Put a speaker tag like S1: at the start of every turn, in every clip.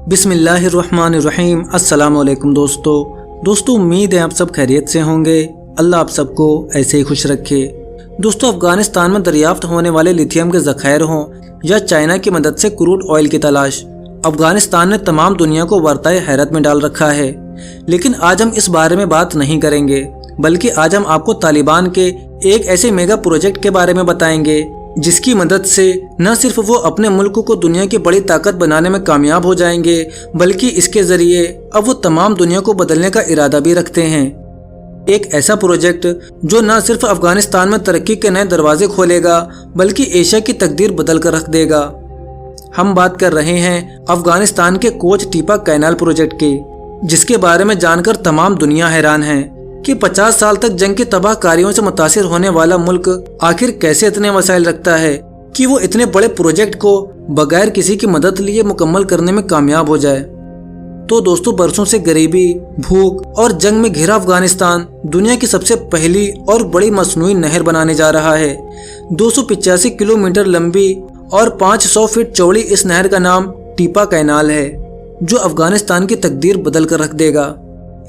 S1: बिस्मिल्लाहिर्रहमानिर्रहीम। अस्सलाम वालेकुम दोस्तों उम्मीद है आप सब खैरियत से होंगे। अल्लाह आप सबको ऐसे ही खुश रखे। दोस्तों, अफगानिस्तान में दरियाफ्त होने वाले लिथियम के ज़खायर हों या चाइना की मदद से क्रूड ऑयल की तलाश, अफगानिस्तान ने तमाम दुनिया को वर्ताए हैरत में डाल रखा है। लेकिन आज हम इस बारे में बात नहीं करेंगे, बल्कि आज हम आपको तालिबान के एक ऐसे मेगा प्रोजेक्ट के बारे में बताएंगे जिसकी मदद से न सिर्फ वो अपने मुल्क को दुनिया की बड़ी ताकत बनाने में कामयाब हो जाएंगे, बल्कि इसके जरिए अब वो तमाम दुनिया को बदलने का इरादा भी रखते हैं। एक ऐसा प्रोजेक्ट जो न सिर्फ अफगानिस्तान में तरक्की के नए दरवाजे खोलेगा, बल्कि एशिया की तकदीर बदल कर रख देगा। हम बात कर रहे हैं अफगानिस्तान के कोच टीपा कैनाल प्रोजेक्ट की, जिसके बारे में जानकर तमाम दुनिया हैरान है कि 50 साल तक जंग की तबाहकारियों से मुतासिर होने वाला मुल्क आखिर कैसे इतने वसाइल रखता है कि वो इतने बड़े प्रोजेक्ट को बगैर किसी की मदद लिए मुकम्मल करने में कामयाब हो जाए। तो दोस्तों, बरसों से गरीबी, भूख और जंग में घिरा अफगानिस्तान दुनिया की सबसे पहली और बड़ी मसनूई नहर बनाने जा रहा है। 285 किलोमीटर लंबी और 500 फीट चौड़ी इस नहर का नाम टीपा कैनाल है, जो अफगानिस्तान की तकदीर बदल कर रख देगा।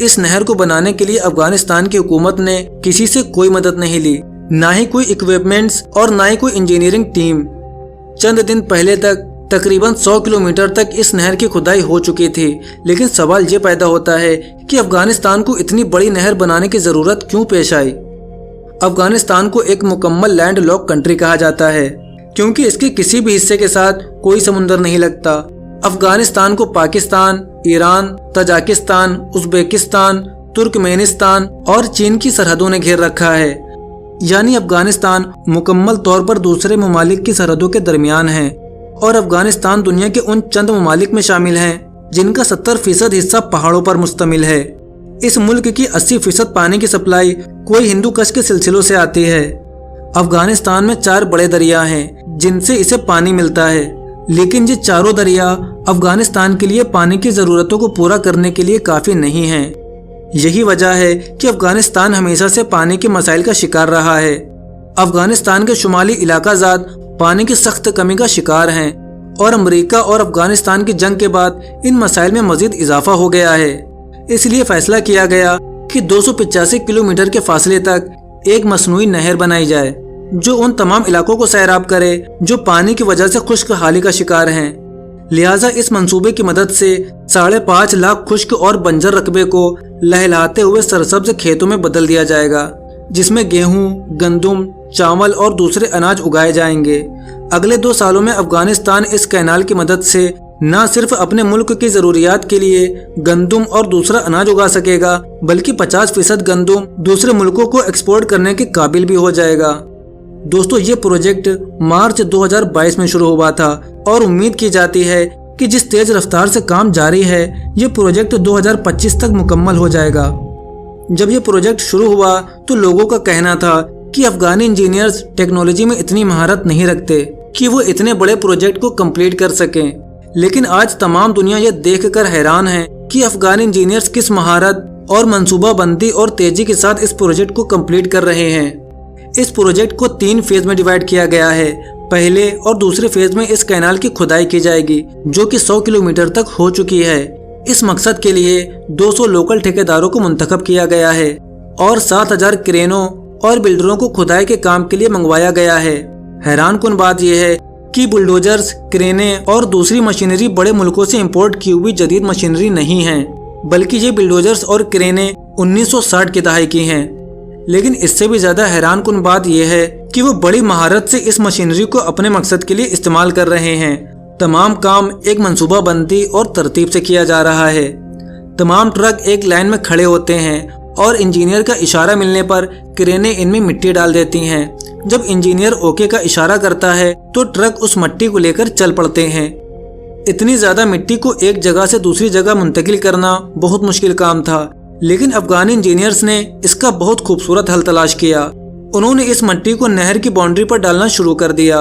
S1: इस नहर को बनाने के लिए अफगानिस्तान की हुकूमत ने किसी से कोई मदद नहीं ली, ना ही कोई इक्विपमेंट्स और ना ही कोई इंजीनियरिंग टीम। चंद दिन पहले तक तकरीबन 100 किलोमीटर तक इस नहर की खुदाई हो चुकी थी। लेकिन सवाल ये पैदा होता है कि अफगानिस्तान को इतनी बड़ी नहर बनाने की जरूरत क्यों पेश आई। अफगानिस्तान को एक मुकम्मल लैंड लॉक कंट्री कहा जाता है, क्योंकि इसके किसी भी हिस्से के साथ कोई समुंदर नहीं लगता। अफगानिस्तान को Pakistan, Iran, Tajikistan, Uzbekistan, Turkmenistan और चीन की सरहदों ने घेर रखा है। यानी अफगानिस्तान मुकम्मल तौर पर दूसरे ममालिक की सरहदों के दरमियान है, और अफगानिस्तान दुनिया के उन चंद ममालिक में शामिल है जिनका 70% हिस्सा पहाड़ों पर मुश्तमिल है। इस मुल्क की 80% पानी की सप्लाई कोई हिंदू कश के सिलसिलों से आती है। अफगानिस्तान में 4 बड़े दरिया हैं जिनसे इसे पानी मिलता है, लेकिन ये चारों दरिया अफगानिस्तान के लिए पानी की ज़रूरतों को पूरा करने के लिए काफ़ी नहीं हैं। यही वजह है कि अफगानिस्तान हमेशा से पानी के मसाइल का शिकार रहा है। अफगानिस्तान के शुमाली इलाकाजात पानी की सख्त कमी का शिकार हैं, और अमेरिका और अफगानिस्तान की जंग के बाद इन मसाइल में मजीद इजाफा हो गया है। इसलिए फैसला किया गया कि 285 किलोमीटर के फासले तक एक मसनूई नहर बनाई जाए, जो उन तमाम इलाकों को सैराब करे जो पानी की वजह से खुश्क हाली का शिकार हैं। लिहाजा इस मंसूबे की मदद से 5.5 लाख खुश्क और बंजर रकबे को लहलहाते हुए सरसब्ज खेतों में बदल दिया जाएगा, जिसमें गेहूं, गंदुम, चावल और दूसरे अनाज उगाए जाएंगे। अगले 2 सालों में अफगानिस्तान इस कैनाल की मदद से न सिर्फ अपने मुल्क की जरूरियात के लिए गंदुम और दूसरा अनाज उगा सकेगा, बल्कि 50% गंदुम दूसरे मुल्कों को एक्सपोर्ट करने के काबिल भी हो जाएगा। दोस्तों, ये प्रोजेक्ट मार्च 2022 में शुरू हुआ था, और उम्मीद की जाती है कि जिस तेज रफ्तार से काम जारी है, ये प्रोजेक्ट 2025 तक मुकम्मल हो जाएगा। जब ये प्रोजेक्ट शुरू हुआ तो लोगों का कहना था कि अफगानी इंजीनियर्स टेक्नोलॉजी में इतनी महारत नहीं रखते कि वो इतने बड़े प्रोजेक्ट को कंप्लीट कर सकें। लेकिन आज तमाम दुनिया ये देखकर हैरान है कि अफगानी इंजीनियर्स किस महारत और मंसूबाबंदी और तेजी के साथ इस प्रोजेक्ट को कंप्लीट कर रहे हैं। इस प्रोजेक्ट को 3 फेज में डिवाइड किया गया है। पहले और दूसरे फेज में इस कैनाल की खुदाई की जाएगी, जो कि 100 किलोमीटर तक हो चुकी है। इस मकसद के लिए 200 लोकल ठेकेदारों को मुंतखब किया गया है, और 7000 क्रेनों और बिल्डरों को खुदाई के काम के लिए मंगवाया गया है। हैरानकुन बात यह है कि बुलडोजर्स, क्रेनें और दूसरी मशीनरी बड़े मुल्कों से इंपोर्ट की हुई जदीद मशीनरी नहीं है, बल्कि ये बिल्डोजर्स और क्रेनें 1960 की दहाई की हैं। लेकिन इससे भी ज्यादा हैरानकुन बात यह है कि वो बड़ी महारत से इस मशीनरी को अपने मकसद के लिए इस्तेमाल कर रहे हैं। तमाम काम एक मंसूबाबंदी और तरतीब से किया जा रहा है। तमाम ट्रक एक लाइन में खड़े होते हैं, और इंजीनियर का इशारा मिलने पर क्रेनें इनमें मिट्टी डाल देती हैं। जब इंजीनियर ओके का इशारा करता है तो ट्रक उस मिट्टी को लेकर चल पड़ते हैं। इतनी ज्यादा मिट्टी को एक जगह से दूसरी जगह मुंतकिल करना बहुत मुश्किल काम था, लेकिन अफगानी इंजीनियर्स ने इसका बहुत खूबसूरत हल तलाश किया। उन्होंने इस मिट्टी को नहर की बाउंड्री पर डालना शुरू कर दिया।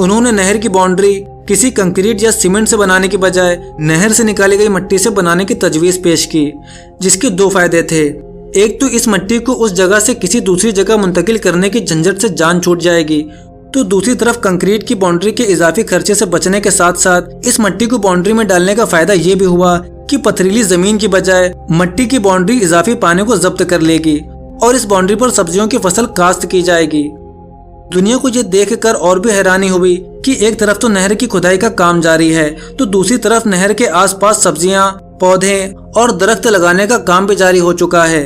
S1: उन्होंने नहर की बाउंड्री किसी कंक्रीट या सीमेंट से बनाने की बजाय नहर से निकाली गई मिट्टी से बनाने की तजवीज़ पेश की, जिसके 2 फायदे थे। एक तो इस मिट्टी को उस जगह से किसी दूसरी जगह मुंतकिल करने की झंझट से जान छूट जाएगी, तो दूसरी तरफ कंक्रीट की बाउंड्री के इजाफी खर्चे से बचने के साथ साथ इस मट्टी को बाउंड्री में डालने का फायदा ये भी हुआ कि पथरीली जमीन की बजाय मट्टी की बाउंड्री इजाफी पानी को जब्त कर लेगी और इस बाउंड्री पर सब्जियों की फसल काश्त की जाएगी। दुनिया को ये देखकर और भी हैरानी हुई कि एक तरफ तो नहर की खुदाई का काम जारी है, तो दूसरी तरफ नहर के आसपास सब्जियां, पौधे और दरख्त लगाने का काम भी जारी हो चुका है।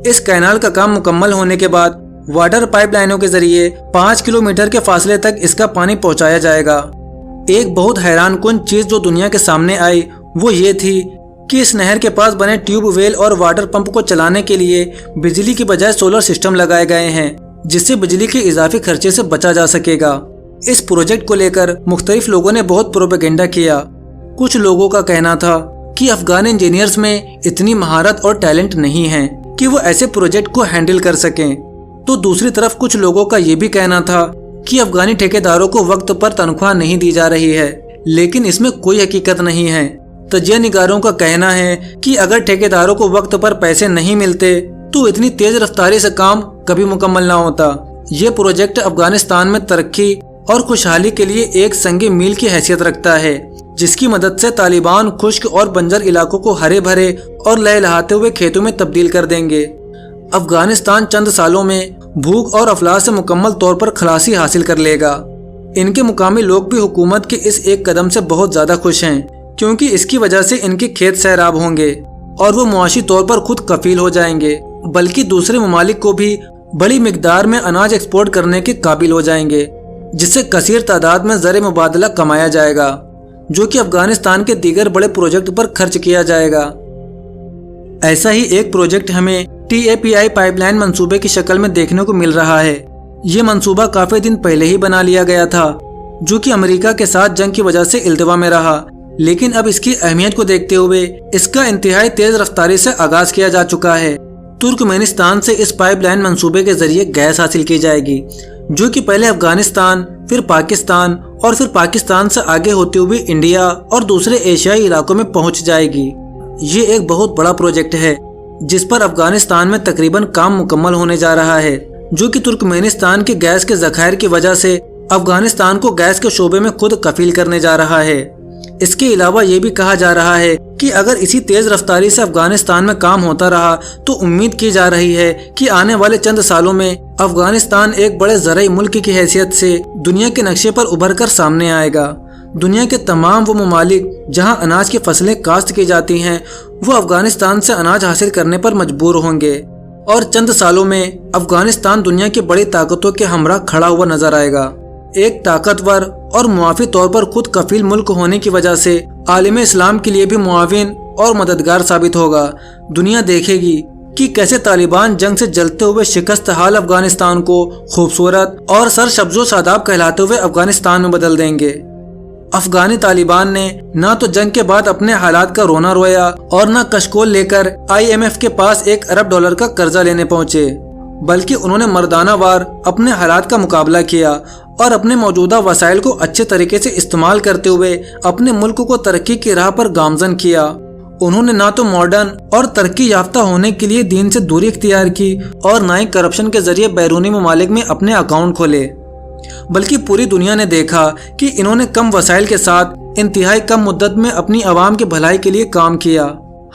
S1: इस कैनाल का काम मुकम्मल होने के बाद वाटर पाइपलाइनों के जरिए 5 किलोमीटर के फासले तक इसका पानी पहुंचाया जाएगा। एक बहुत हैरान कुन चीज जो दुनिया के सामने आई वो ये थी कि इस नहर के पास बने ट्यूबवेल और वाटर पंप को चलाने के लिए बिजली की बजाय सोलर सिस्टम लगाए गए हैं, जिससे बिजली के इजाफी खर्चे से बचा जा सकेगा। इस प्रोजेक्ट को लेकर मुख्तलिफ लोगों ने बहुत प्रोपेगेंडा किया। कुछ लोगों का कहना था कि अफगान इंजीनियर्स में इतनी महारत और टैलेंट नहीं है कि वो ऐसे प्रोजेक्ट को हैंडल कर सकें। तो दूसरी तरफ कुछ लोगों का ये भी कहना था कि अफगानी ठेकेदारों को वक्त पर तनख्वाह नहीं दी जा रही है, लेकिन इसमें कोई हकीकत नहीं है। तजिया निगारों का कहना है कि अगर ठेकेदारों को वक्त पर पैसे नहीं मिलते तो इतनी तेज रफ्तारी से काम कभी मुकम्मल ना होता। ये प्रोजेक्ट अफगानिस्तान में तरक्की और खुशहाली के लिए एक संग मील की हैसियत रखता है, जिसकी मदद से तालिबान खुश्क और बंजर इलाकों को हरे भरे और लहलहाते हुए खेतों में तब्दील कर देंगे। अफगानिस्तान चंद सालों में भूख और अफलास से मुकम्मल तौर पर खलासी हासिल कर लेगा। इनके मुकामी लोग भी हुकूमत के इस एक कदम से बहुत ज्यादा खुश हैं, क्योंकि इसकी वजह से इनके खेत सैराब होंगे और वो मुआशी तौर पर खुद कफील हो जाएंगे, बल्कि दूसरे ममालिक को भी बड़ी मिकदार में अनाज एक्सपोर्ट करने के काबिल हो जाएंगे, जिससे कसीर तादाद में ज़र मुबादला कमाया जाएगा, जो कि अफगानिस्तान के दीगर बड़े प्रोजेक्ट पर खर्च किया जाएगा। ऐसा ही एक प्रोजेक्ट हमें TAPI पाइपलाइन मंसूबे की शक्ल में देखने को मिल रहा है। ये मंसूबा काफी दिन पहले ही बना लिया गया था, जो कि अमेरिका के साथ जंग की वजह से इल्तवा में रहा, लेकिन अब इसकी अहमियत को देखते हुए इसका इंतहाई तेज रफ्तारी से आगाज किया जा चुका है। तुर्कमेनिस्तान से इस पाइपलाइन मंसूबे के जरिए गैस हासिल की जाएगी, जो कि पहले अफगानिस्तान, फिर पाकिस्तान और फिर पाकिस्तान से आगे होते हुए इंडिया और दूसरे एशियाई इलाकों में पहुंच जाएगी। ये एक बहुत बड़ा प्रोजेक्ट है जिस पर अफगानिस्तान में तकरीबन काम मुकम्मल होने जा रहा है, जो कि तुर्कमेनिस्तान के गैस के ज़खायर की वजह से अफगानिस्तान को गैस के शोबे में खुद कफील करने जा रहा है। इसके अलावा ये भी कहा जा रहा है कि अगर इसी तेज रफ्तारी से अफगानिस्तान में काम होता रहा तो उम्मीद की जा रही है कि आने वाले चंद सालों में अफगानिस्तान एक बड़े ज़राई मुल्क की हैसियत से दुनिया के नक्शे पर उभर कर सामने आएगा। दुनिया के तमाम वो ममालिक जहां अनाज की फसलें काश्त की जाती हैं, वो अफगानिस्तान से अनाज हासिल करने पर मजबूर होंगे और चंद सालों में अफगानिस्तान दुनिया की बड़ी ताकतों के हमरा खड़ा हुआ नजर आएगा। एक ताकतवर और मुआफी तौर पर खुद कफील मुल्क होने की वजह से आलिम इस्लाम के लिए भी मुआविन और मददगार साबित होगा। दुनिया देखेगी कि कैसे तालिबान जंग से जलते हुए शिकस्त हाल अफगानिस्तान को खूबसूरत और सरसब्जो शादाब कहलाते हुए अफगानिस्तान में बदल देंगे। अफगानी तालिबान ने न तो जंग के बाद अपने हालात का रोना रोया और न कशकोल लेकर IMF के पास $1 अरब का कर्जा लेने पहुंचे, बल्कि उन्होंने मर्दाना वार अपने हालात का मुकाबला किया और अपने मौजूदा वसाइल को अच्छे तरीके से इस्तेमाल करते हुए अपने मुल्क को तरक्की की राह पर गामजन किया। उन्होंने ना तो मॉडर्न और तरक्की याफ्ता होने के लिए दीन से दूरी इख्तियार की और ना ही करप्शन के जरिए बैरूनी ममालिक में अपने अकाउंट खोले, बल्कि पूरी दुनिया ने देखा कि इन्होंने कम वसाइल के साथ इंतहाई कम मुद्दत में अपनी आवाम की भलाई के लिए काम किया।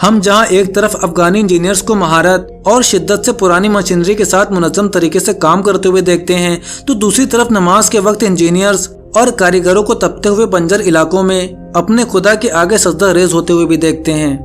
S1: हम जहां एक तरफ अफगानी इंजीनियर्स को महारत और शिद्दत से पुरानी मशीनरी के साथ मुनज़्ज़म तरीके से काम करते हुए देखते हैं, तो दूसरी तरफ नमाज के वक्त इंजीनियर्स और कारीगरों को तपते हुए बंजर इलाकों में अपने खुदा के आगे सजदा रेज होते हुए भी देखते हैं।